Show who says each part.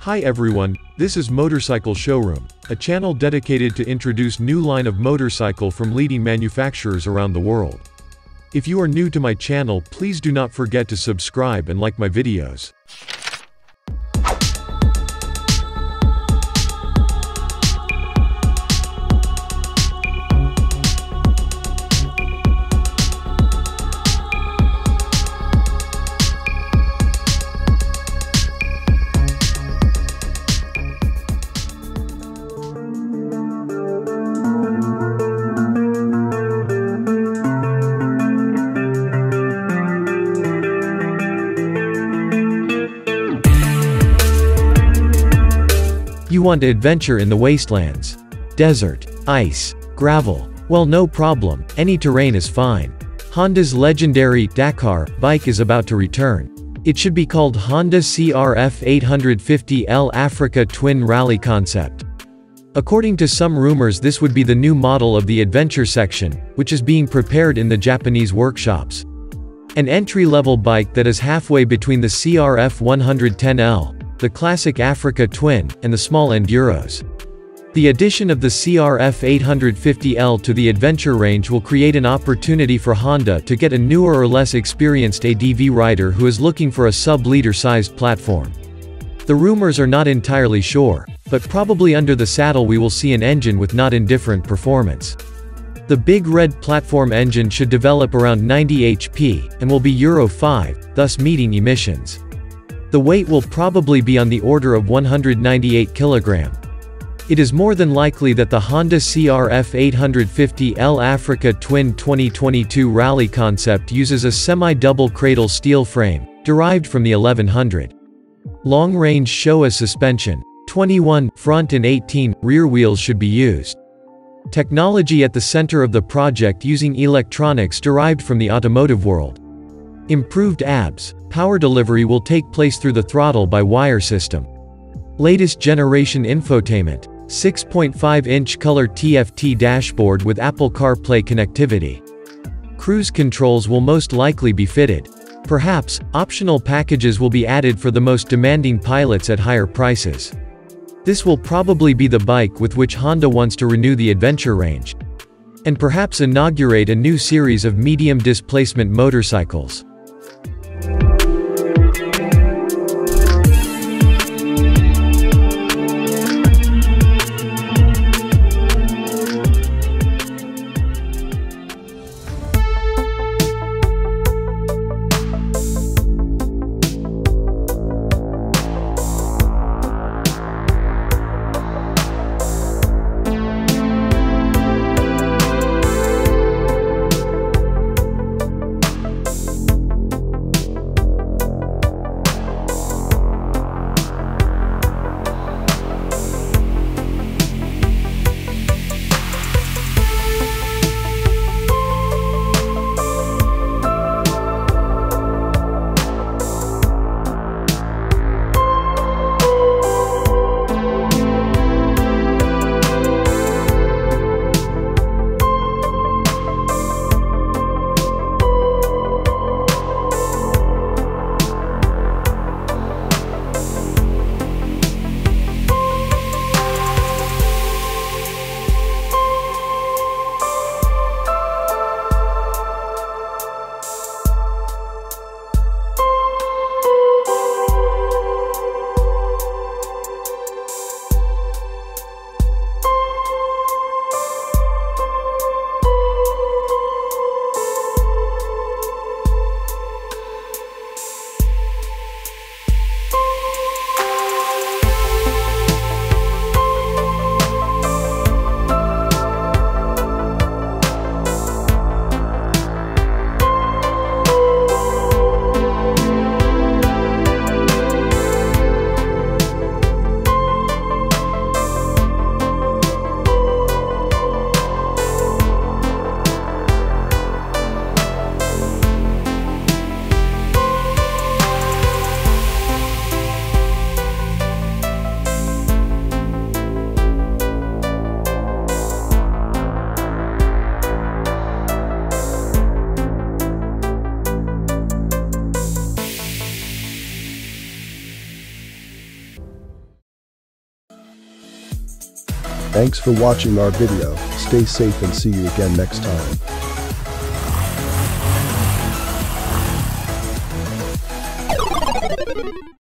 Speaker 1: Hi everyone, this is Motorcycle Showroom, a channel dedicated to introduce new line of motorcycle from leading manufacturers around the world. If you are new to my channel, please do not forget to subscribe and like my videos. You want adventure in the wastelands, desert, ice, gravel? Well, no problem, any terrain is fine. Honda's legendary Dakar bike is about to return. It should be called Honda CRF850L Africa Twin Rally Concept. According to some rumors, this would be the new model of the adventure section, which is being prepared in the Japanese workshops. An entry-level bike that is halfway between the CRF850L, the classic Africa Twin, and the small enduros. The addition of the CRF850L to the adventure range will create an opportunity for Honda to get a newer or less experienced ADV rider who is looking for a sub-liter sized platform. The rumors are not entirely sure, but probably under the saddle we will see an engine with not indifferent performance. The big red platform engine should develop around 90 HP, and will be Euro 5, thus meeting emissions. The weight will probably be on the order of 198 kg. It is more than likely that the Honda CRF850L Africa Twin 2022 Rally concept uses a semi-double cradle steel frame, derived from the 1100. Long-range Showa suspension, 21 front and 18 rear wheels should be used. Technology at the center of the project using electronics derived from the automotive world. Improved ABS, power delivery will take place through the throttle-by-wire system. Latest generation infotainment, 6.5-inch color TFT dashboard with Apple CarPlay connectivity. Cruise controls will most likely be fitted. Perhaps, optional packages will be added for the most demanding pilots at higher prices. This will probably be the bike with which Honda wants to renew the adventure range. And perhaps inaugurate a new series of medium displacement motorcycles.
Speaker 2: Thanks for watching our video. Stay safe and see you again next time.